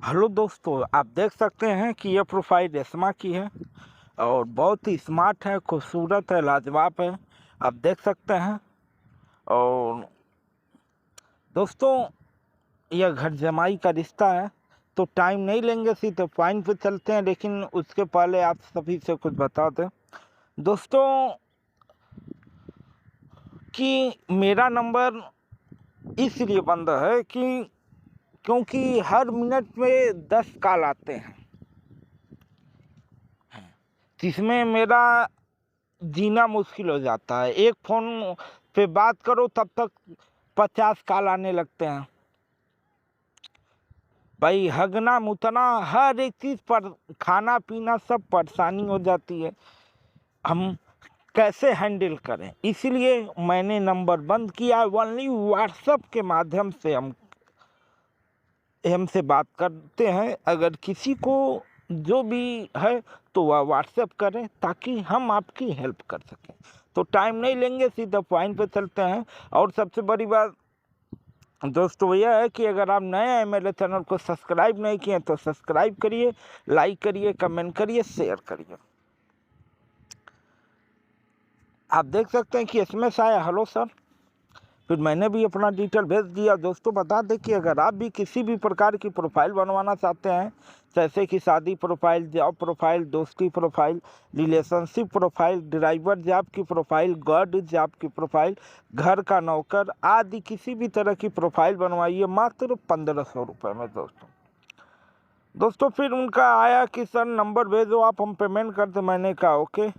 Hello दोस्तों, आप देख सकते हैं कि यह प्रोफाइल रेशमा की है और बहुत ही स्मार्ट है, खूबसूरत है, लाजवाब है। आप देख सकते हैं। और दोस्तों, यह घर जमाई का रिश्ता है, तो टाइम नहीं लेंगे, सीधे पॉइंट पे चलते हैं। लेकिन उसके पहले आप सभी से कुछ बता दें दोस्तों कि मेरा नंबर इसलिए बंद है क्योंकि हर मिनट में 10 कॉल आते हैं, जिसमें मेरा जीना मुश्किल हो जाता है। एक फ़ोन पे बात करो तब तक 50 कॉल आने लगते हैं। भाई हगना मुतना हर एक चीज़ पर, खाना पीना सब परेशानी हो जाती है। हम कैसे हैंडल करें, इसीलिए मैंने नंबर बंद किया। ओनली व्हाट्सएप के माध्यम से हमसे बात करते हैं। अगर किसी को जो भी है तो वह व्हाट्सएप करें ताकि हम आपकी हेल्प कर सकें। तो टाइम नहीं लेंगे, सीधा पॉइंट पे चलते हैं। और सबसे बड़ी बात दोस्तों यह है कि अगर आप नए हैं, मेरे चैनल को सब्सक्राइब नहीं किए तो सब्सक्राइब करिए, लाइक करिए, कमेंट करिए, शेयर करिए। आप देख सकते हैं कि एसएमएस आया, हेलो सर। फिर मैंने भी अपना डिटेल भेज दिया। दोस्तों बता दें कि अगर आप भी किसी भी प्रकार की प्रोफाइल बनवाना चाहते हैं, जैसे कि शादी प्रोफाइल, जॉब प्रोफाइल, दोस्ती profile, relationship profile, driver job की प्रोफाइल, गार्ड जॉब की प्रोफाइल, घर का नौकर आदि किसी भी तरह की प्रोफाइल बनवाइए मात्र 1500 रुपये में दोस्तों। फिर उनका आया कि सर नंबर भेजो, आप हम पेमेंट कर दें। मैंने कहा ओके।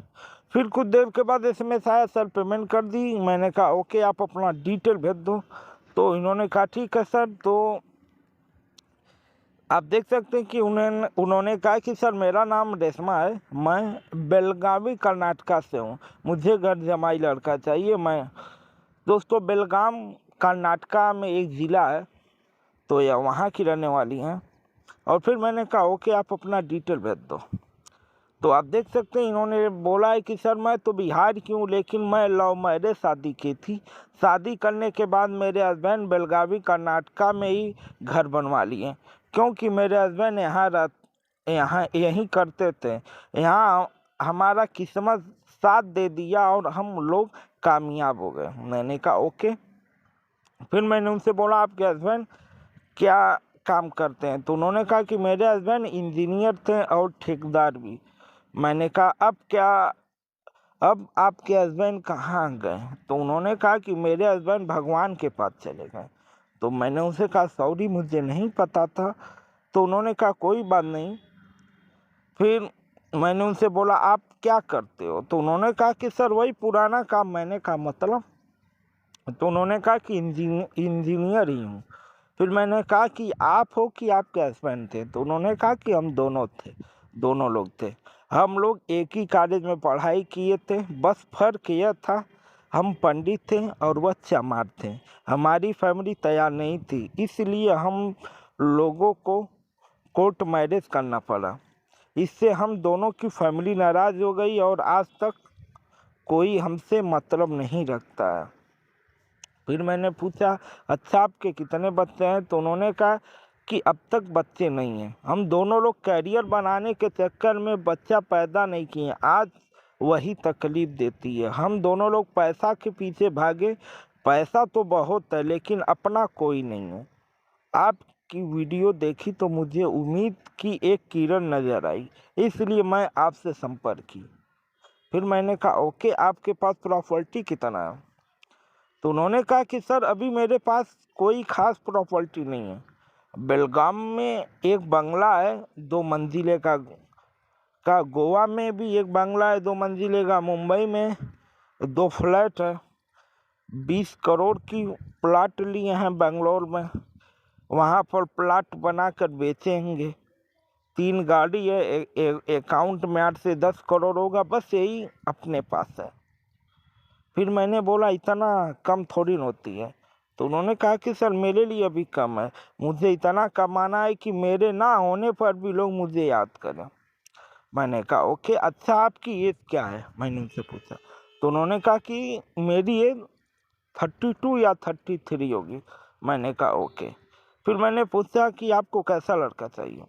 फिर कुछ देर के बाद एसएमएस आया, सर पेमेंट कर दी। मैंने कहा ओके, आप अपना डिटेल भेज दो। तो इन्होंने कहा ठीक है सर। तो आप देख सकते हैं कि उन्होंने कहा कि सर मेरा नाम रेशमा है, मैं बेलगावी कर्नाटका से हूँ, मुझे घर जमाई लड़का चाहिए। मैं दोस्तों बेलगाम कर्नाटका में एक ज़िला है, तो यह वहाँ की रहने वाली हैं। और फिर मैंने कहा ओके, आप अपना डिटेल भेज दो। तो आप देख सकते हैं इन्होंने बोला है कि सर मैं तो बिहार की हूँ, लेकिन मैं लव मैरिज शादी की थी। शादी करने के बाद मेरे हस्बैंड बेलगावी कर्नाटका में ही घर बनवा लिए, क्योंकि मेरे हस्बैंड यहाँ यहीं करते थे। यहाँ हमारा किस्मत साथ दे दिया और हम लोग कामयाब हो गए। मैंने कहा ओके। फिर मैंने उनसे बोला आपके हस्बैंड क्या काम करते हैं? तो उन्होंने कहा कि मेरे हस्बैंड इंजीनियर थे और ठेकेदार भी। मैंने कहा अब आपके हस्बैंड कहाँ गए? तो उन्होंने कहा कि मेरे हस्बैंड भगवान के पास चले गए। तो मैंने उनसे कहा सॉरी, मुझे नहीं पता था। तो उन्होंने कहा कोई बात नहीं। फिर मैंने उनसे बोला आप क्या करते हो? तो उन्होंने कहा कि सर वही पुराना काम। मैंने कहा मतलब? तो उन्होंने कहा कि इंजीनियर ही हूँ। फिर मैंने कहा कि आप हो कि आपके हस्बैंड थे? तो उन्होंने कहा कि हम दोनों थे, दोनों लोग थे। हम लोग एक ही कॉलेज में पढ़ाई किए थे, बस फर्क यह था हम पंडित थे और वह चमार थे। हमारी फैमिली तैयार नहीं थी, इसलिए हम लोगों को कोर्ट मैरिज करना पड़ा। इससे हम दोनों की फैमिली नाराज़ हो गई और आज तक कोई हमसे मतलब नहीं रखता है। फिर मैंने पूछा अच्छा आपके कितने बच्चे हैं? तो उन्होंने कहा कि अब तक बच्चे नहीं हैं, हम दोनों लोग कैरियर बनाने के चक्कर में बच्चा पैदा नहीं किए। आज वही तकलीफ देती है। हम दोनों लोग पैसा के पीछे भागे, पैसा तो बहुत है लेकिन अपना कोई नहीं है। आपकी वीडियो देखी तो मुझे उम्मीद की एक किरण नज़र आई, इसलिए मैं आपसे संपर्क की। फिर मैंने कहा ओके, आपके पास प्रॉपर्टी कितना है? तो उन्होंने कहा कि सर अभी मेरे पास कोई ख़ास प्रॉपर्टी नहीं है। बेलगाम में एक बंगला है 2 मंजिले का, गोवा में भी एक बंगला है 2 मंजिले का, मुंबई में 2 फ्लैट है। 20 करोड़ की प्लाट लिए हैं बेंगलोर में, वहाँ पर प्लाट बनाकर बेचेंगे। 3 गाड़ी है, अकाउंट में 8 से 10 करोड़ होगा, बस यही अपने पास है। फिर मैंने बोला इतना कम थोड़ी न होती है। तो उन्होंने कहा कि सर मेरे लिए भी कम है, मुझे इतना कमाना है कि मेरे ना होने पर भी लोग मुझे याद करें। मैंने कहा ओके, अच्छा आपकी एज क्या है? मैंने उनसे पूछा। तो उन्होंने कहा कि मेरी एज 32 या 33 होगी। मैंने कहा ओके। फिर मैंने पूछा कि आपको कैसा लड़का चाहिए,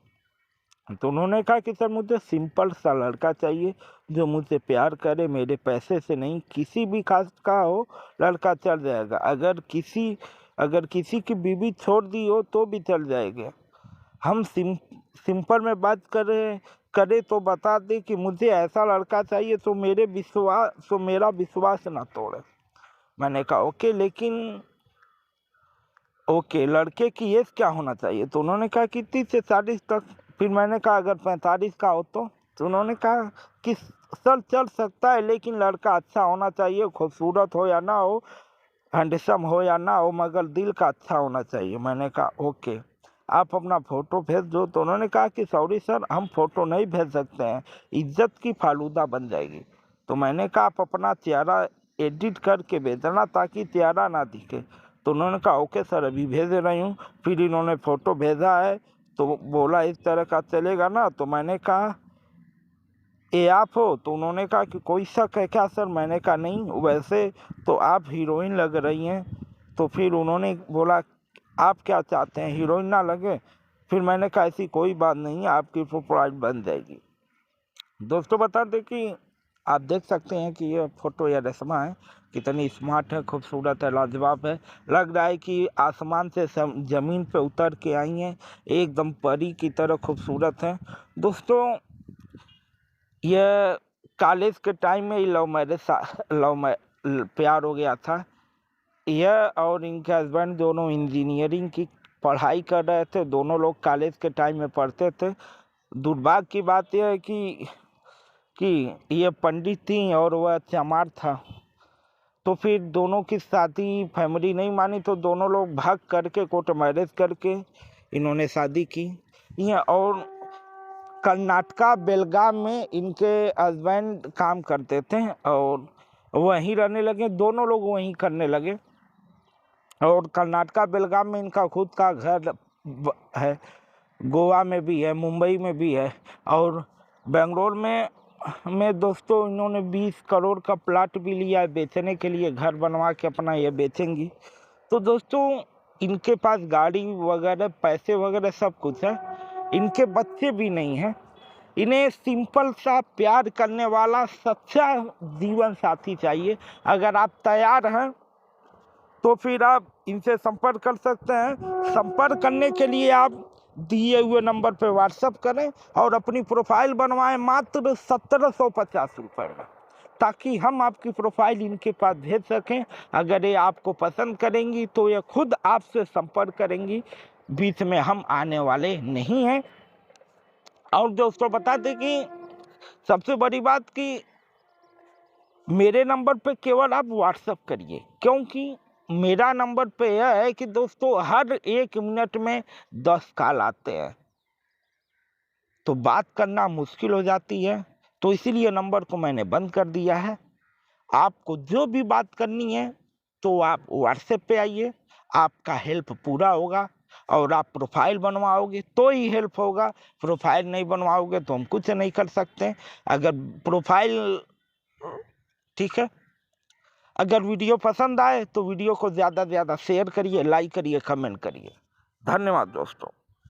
तो उन्होंने कहा कि सर मुझे सिंपल सा लड़का चाहिए जो मुझसे प्यार करे, मेरे पैसे से नहीं, किसी भी कास्ट का हो लड़का चल जाएगा, अगर किसी की बीवी छोड़ दी हो तो भी चल जाएगा। हम सिंपल में बात करे तो बता दे कि मुझे ऐसा लड़का चाहिए तो मेरा विश्वास ना तोड़े। मैंने कहा ओके लड़के की एज क्या होना चाहिए, तो उन्होंने कहा कि 30 से 40 तक। फिर मैंने कहा अगर 45 का हो तो उन्होंने कहा कि सर चल सकता है, लेकिन लड़का अच्छा होना चाहिए, खूबसूरत हो या ना हो, हैंडसम हो या ना हो, मगर दिल का अच्छा होना चाहिए। मैंने कहा ओके आप अपना फ़ोटो भेज दो, तो उन्होंने कहा कि सॉरी सर हम फ़ोटो नहीं भेज सकते हैं, इज्जत की फालूदा बन जाएगी। तो मैंने कहा आप अपना चेहरा एडिट करके भेजना ताकि चेहरा ना दिखे। तो उन्होंने कहा ओके सर अभी भेज रही हूँ। फिर इन्होंने फ़ोटो भेजा है तो बोला इस तरह का चलेगा ना, तो मैंने कहा ये आप हो, तो उन्होंने कहा कि कोई शक है क्या सर, मैंने कहा नहीं, वैसे तो आप हीरोइन लग रही हैं। तो फिर उन्होंने बोला आप क्या चाहते हैं, हीरोइन ना लगे। फिर मैंने कहा ऐसी कोई बात नहीं है, आपकी प्रोफाइल बन जाएगी। दोस्तों बता दें कि आप देख सकते हैं कि ये फ़ोटो या रेशमा है, कितनी स्मार्ट है, खूबसूरत है, लाजवाब है, लग रहा है कि आसमान से ज़मीन पे उतर के आई हैं, एकदम परी की तरह खूबसूरत है। दोस्तों यह कॉलेज के टाइम में ही प्यार हो गया था। यह और इनके हस्बैंड दोनों इंजीनियरिंग की पढ़ाई कर रहे थे, दोनों लोग कॉलेज के टाइम में पढ़ते थे। दुर्भाग्य की बात यह है कि ये पंडित थी और वह चमार था, तो फिर दोनों की शादी फैमिली नहीं मानी, तो दोनों लोग भाग करके कोर्ट मैरिज करके इन्होंने शादी की। ये और कर्नाटका बेलगाम में इनके हस्बैंड काम करते थे और वहीं रहने लगे, दोनों लोग वहीं करने लगे। और कर्नाटका बेलगाम में इनका खुद का घर है, गोवा में भी है, मुंबई में भी है, और बेंगलोर में दोस्तों इन्होंने 20 करोड़ का प्लाट भी लिया है बेचने के लिए, घर बनवा के अपना ये बेचेंगी। तो दोस्तों इनके पास गाड़ी वगैरह पैसे वगैरह सब कुछ है, इनके बच्चे भी नहीं हैं। इन्हें सिंपल सा प्यार करने वाला सच्चा जीवन साथी चाहिए। अगर आप तैयार हैं तो फिर आप इनसे संपर्क कर सकते हैं। संपर्क करने के लिए आप दिए हुए नंबर पर व्हाट्सएप करें और अपनी प्रोफाइल बनवाएं मात्र 1750 रुपये में, ताकि हम आपकी प्रोफाइल इनके पास भेज सकें। अगर ये आपको पसंद करेंगी तो ये खुद आपसे संपर्क करेंगी, बीच में हम आने वाले नहीं हैं। और दोस्तों बता दें कि सबसे बड़ी बात कि मेरे नंबर पे केवल आप व्हाट्सएप करिए, क्योंकि मेरा नंबर पे यह है कि दोस्तों हर 1 मिनट में 10 कॉल आते हैं, तो बात करना मुश्किल हो जाती है, तो इसीलिए नंबर को मैंने बंद कर दिया है। आपको जो भी बात करनी है तो आप व्हाट्सएप पे आइए, आपका हेल्प पूरा होगा। और आप प्रोफाइल बनवाओगे तो ही हेल्प होगा, प्रोफाइल नहीं बनवाओगे तो हम कुछ नहीं कर सकते। अगर प्रोफाइल ठीक है, अगर वीडियो पसंद आए तो वीडियो को ज़्यादा से ज़्यादा शेयर करिए, लाइक करिए, कमेंट करिए। धन्यवाद दोस्तों।